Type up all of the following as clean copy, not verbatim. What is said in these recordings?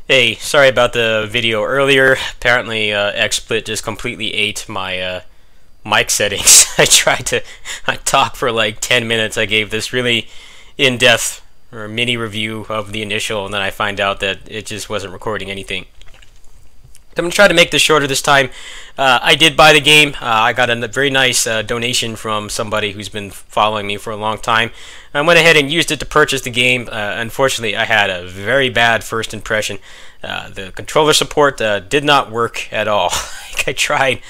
Hey, sorry about the video earlier. Apparently, XSplit just completely ate my mic settings. I talked for like 10 minutes. I gave this really in-depth or mini review of the initial, and then I find out that it just wasn't recording anything. I'm going to try to make this shorter this time. I did buy the game. I got a very nice donation from somebody who's been following me for a long time. I went ahead and used it to purchase the game. Unfortunately, I had a very bad first impression. The controller support did not work at all. I tried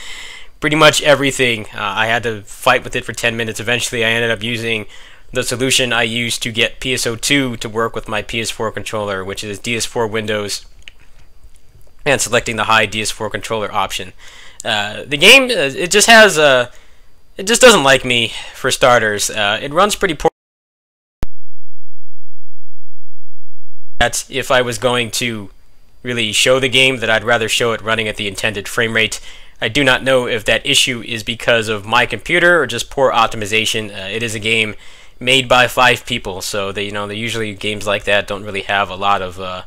pretty much everything. I had to fight with it for 10 minutes. Eventually, I ended up using the solution I used to get PSO2 to work with my PS4 controller, which is DS4 Windows, and selecting the high DS4 controller option. The game, it just has it just doesn't like me for starters. It runs pretty poor. That if I was going to really show the game, that I'd rather show it running at the intended frame rate. I do not know if that issue is because of my computer or just poor optimization. It is a game made by 5 people, so they usually games like that don't really have a lot of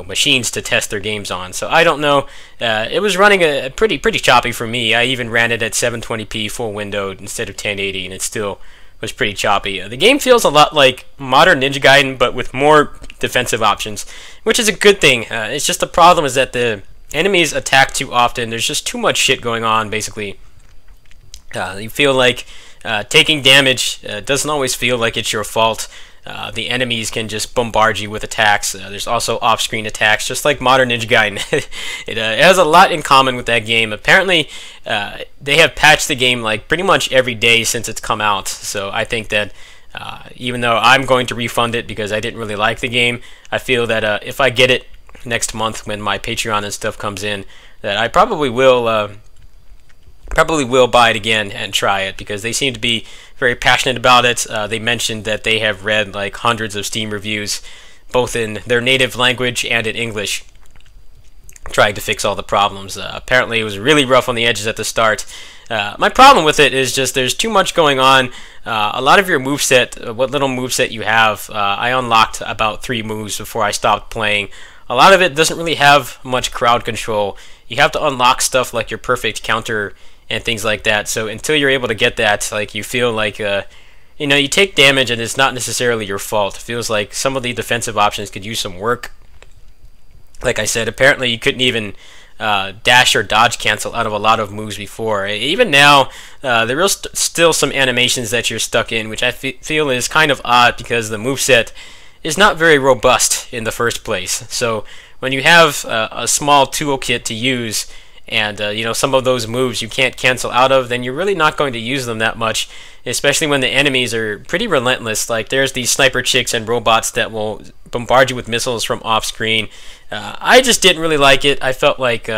machines to test their games on. So I don't know. It was running a pretty choppy for me. I even ran it at 720p full windowed instead of 1080, and it still was pretty choppy. The game feels a lot like modern Ninja Gaiden, but with more defensive options, which is a good thing. It's just the problem is that the enemies attack too often. There's just too much shit going on, basically. You feel like taking damage doesn't always feel like it's your fault. The enemies can just bombard you with attacks. There's also off-screen attacks, just like modern Ninja Gaiden. It has a lot in common with that game. Apparently, they have patched the game like pretty much every day since it's come out. So I think that even though I'm going to refund it because I didn't really like the game, I feel that if I get it next month when my Patreon and stuff comes in, that I probably will buy it again and try it, because they seem to be very passionate about it. They mentioned that they have read like hundreds of Steam reviews, both in their native language and in English, trying to fix all the problems. Apparently it was really rough on the edges at the start. My problem with it is just there's too much going on. A lot of your moveset, what little moveset you have, I unlocked about 3 moves before I stopped playing. A lot of it doesn't really have much crowd control. You have to unlock stuff like your perfect counter and things like that. So until you're able to get that, like, you feel like you take damage and it's not necessarily your fault. It feels like some of the defensive options could use some work. Like I said, apparently you couldn't even dash or dodge cancel out of a lot of moves before. Even now, there are still some animations that you're stuck in, which I feel is kind of odd because the moveset is not very robust in the first place. So when you have a small toolkit to use, and some of those moves you can't cancel out of, then you're really not going to use them that much, especially when the enemies are pretty relentless. Like, there's these sniper chicks and robots that will bombard you with missiles from off screen. I just didn't really like it. I felt like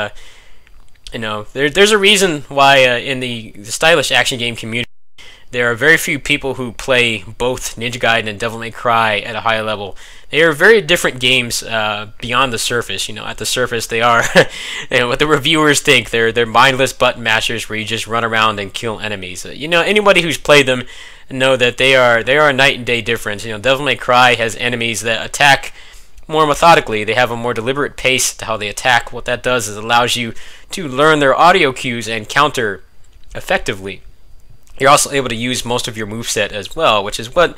there's a reason why in the stylish action game community there are very few people who play both Ninja Gaiden and Devil May Cry at a high level. They are very different games beyond the surface. At the surface, they are what the reviewers think. They're mindless button mashers where you just run around and kill enemies. Anybody who's played them know that they are a night and day difference. Devil May Cry has enemies that attack more methodically. They have a more deliberate pace to how they attack. What that does is it allows you to learn their audio cues and counter effectively. You're also able to use most of your moveset as well, which is what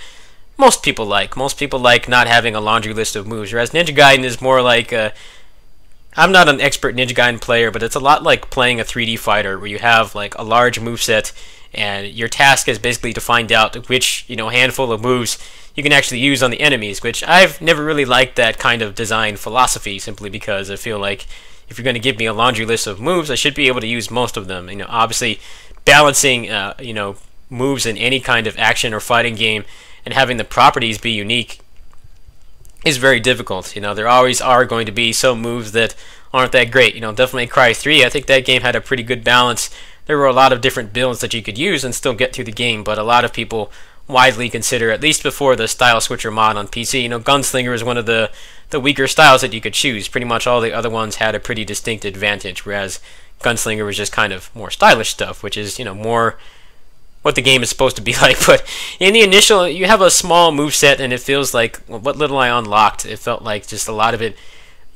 most people like. Most people like not having a laundry list of moves, whereas Ninja Gaiden is more like I'm not an expert Ninja Gaiden player, but it's a lot like playing a 3D fighter, where you have like a large moveset, and your task is basically to find out which handful of moves you can actually use on the enemies, which I've never really liked that kind of design philosophy, simply because I feel like if you're going to give me a laundry list of moves, I should be able to use most of them. Obviously balancing moves in any kind of action or fighting game and having the properties be unique is very difficult. There always are going to be some moves that aren't that great. Devil May Cry 3, I think that game had a pretty good balance. There were a lot of different builds that you could use and still get through the game, but a lot of people widely consider, at least before the Style Switcher mod on PC, Gunslinger is one of the weaker styles that you could choose. Pretty much all the other ones had a pretty distinct advantage, whereas Gunslinger was just kind of more stylish stuff, which is, more what the game is supposed to be like. But in the initial, you have a small moveset, and it feels like what little I unlocked, it felt like just a lot of it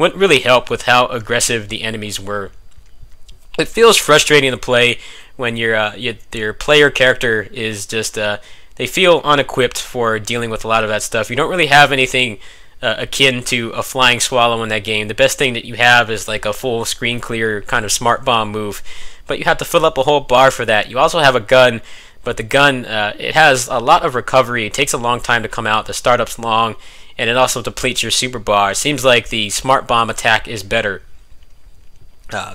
wouldn't really help with how aggressive the enemies were. It feels frustrating to play when your player character is just they feel unequipped for dealing with a lot of that stuff. You don't really have anything akin to a flying swallow in that game. The best thing that you have is like a full screen clear kind of smart bomb move, but you have to fill up a whole bar for that. You also have a gun, but the gun it has a lot of recovery. It takes a long time to come out. The startup's long, and it also depletes your super bar. It seems like the smart bomb attack is better.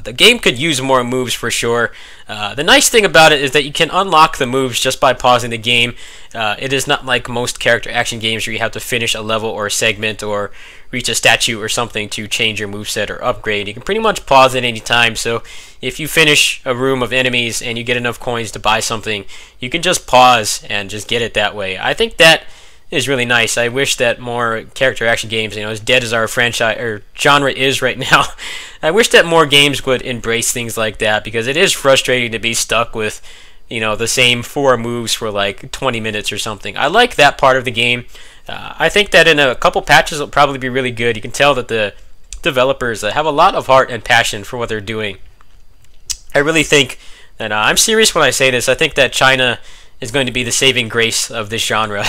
The game could use more moves for sure. The nice thing about it is that you can unlock the moves just by pausing the game. It is not like most character action games where you have to finish a level or a segment or reach a statue or something to change your moveset or upgrade. You can pretty much pause at any time, so if you finish a room of enemies and you get enough coins to buy something, you can just pause and just get it that way. I think that is really nice. I wish that more character action games, as dead as our franchise or genre is right now, I wish that more games would embrace things like that, because it is frustrating to be stuck with, the same 4 moves for like 20 minutes or something. I like that part of the game. I think that in a couple patches it'll probably be really good. You can tell that the developers have a lot of heart and passion for what they're doing. I really think that I'm serious when I say this. I think that China is going to be the saving grace of this genre.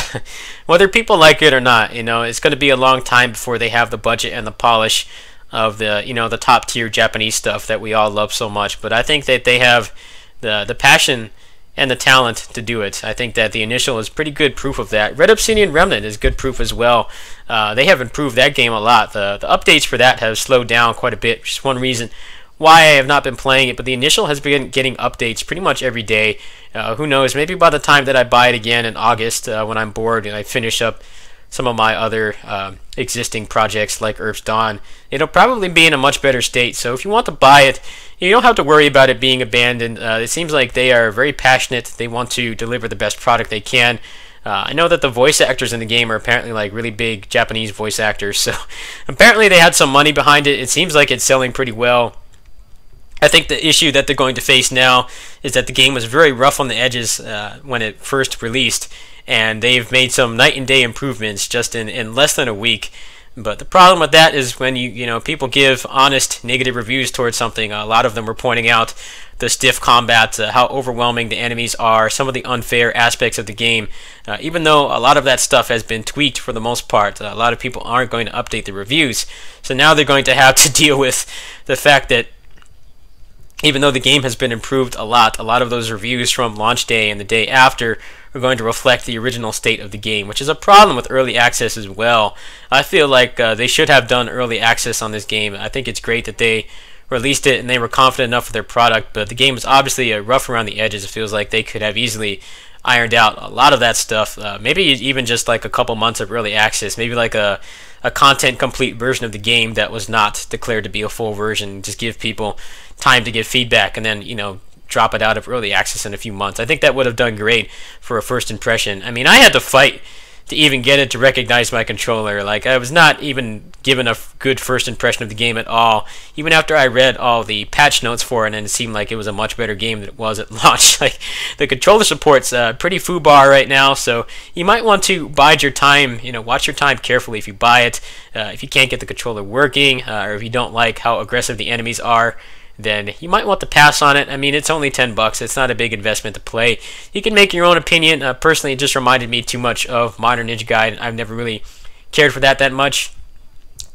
Whether people like it or not, it's going to be a long time before they have the budget and the polish of the top tier Japanese stuff that we all love so much. But I think that they have the passion and the talent to do it. I think that the Initial is pretty good proof of that. Red Obsidian Remnant is good proof as well. They have improved that game a lot. The updates for that have slowed down quite a bit, which is one reason why I have not been playing it, but the Initial has been getting updates pretty much every day. Who knows, maybe by the time that I buy it again in August, when I'm bored and I finish up some of my other existing projects like Earth's Dawn, it'll probably be in a much better state. So if you want to buy it, you don't have to worry about it being abandoned. It seems like they are very passionate. They want to deliver the best product they can. I know that the voice actors in the game are apparently like really big Japanese voice actors, so apparently they had some money behind it. It seems like it's selling pretty well. I think the issue that they're going to face now is that the game was very rough on the edges when it first released, and they've made some night and day improvements just in less than a week. But the problem with that is when people give honest negative reviews towards something, a lot of them were pointing out the stiff combat, how overwhelming the enemies are, some of the unfair aspects of the game. Even though a lot of that stuff has been tweaked for the most part, a lot of people aren't going to update the reviews. So now they're going to have to deal with the fact that even though the game has been improved a lot of those reviews from launch day and the day after are going to reflect the original state of the game, which is a problem with early access as well. I feel like they should have done early access on this game. I think it's great that they released it and they were confident enough with their product, but the game was obviously rough around the edges. It feels like they could have easily ironed out a lot of that stuff. Maybe even just like a couple months of early access, maybe like a content complete version of the game that was not declared to be a full version. Just give people time to give feedback and then drop it out of early access in a few months. I think that would have done great for a first impression. I mean, I had to fight to even get it to recognize my controller. Like, I was not even given a good first impression of the game at all, even after I read all the patch notes for it, and it seemed like it was a much better game than it was at launch. Like, the controller support's pretty foobar right now, so you might want to bide your time, watch your time carefully if you buy it. If you can't get the controller working, or if you don't like how aggressive the enemies are, then you might want to pass on it. I mean, it's only $10. It's not a big investment to play. You can make your own opinion. Personally, it just reminded me too much of Modern Ninja Gaiden. I've never really cared for that much.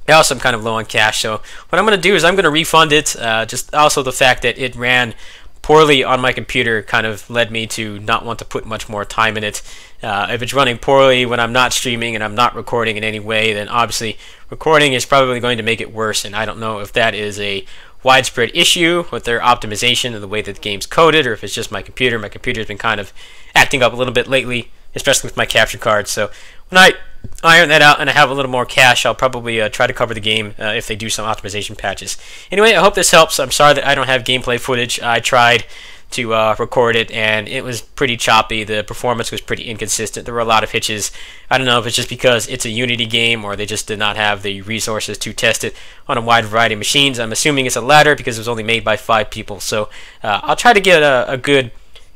Also, I'm kind of low on cash, so what I'm going to do is I'm going to refund it. Just also the fact that it ran poorly on my computer kind of led me to not want to put much more time in it. If it's running poorly when I'm not streaming and I'm not recording in any way, then obviously recording is probably going to make it worse, and I don't know if that is a widespread issue with their optimization of the way that the game's coded, or if it's just my computer. My computer's been kind of acting up a little bit lately, especially with my capture card. So when I iron that out and I have a little more cash, I'll probably try to cover the game if they do some optimization patches. Anyway, I hope this helps. I'm sorry that I don't have gameplay footage. I tried to record it, and it was pretty choppy. The performance was pretty inconsistent. There were a lot of hitches. I don't know if it's just because it's a Unity game or they just did not have the resources to test it on a wide variety of machines. I'm assuming it's a latter because it was only made by 5 people. So I'll try to get a good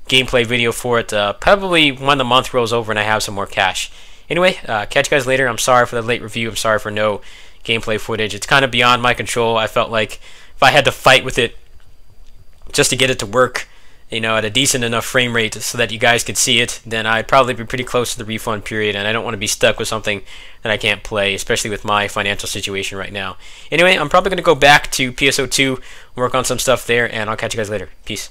gameplay video for it, probably when the month rolls over and I have some more cash. Anyway, catch you guys later. I'm sorry for the late review. I'm sorry for no gameplay footage. It's kind of beyond my control. I felt like if I had to fight with it just to get it to work, at a decent enough frame rate so that you guys could see it, then I'd probably be pretty close to the refund period, and I don't want to be stuck with something that I can't play, especially with my financial situation right now. Anyway, I'm probably going to go back to PSO2, work on some stuff there, and I'll catch you guys later. Peace.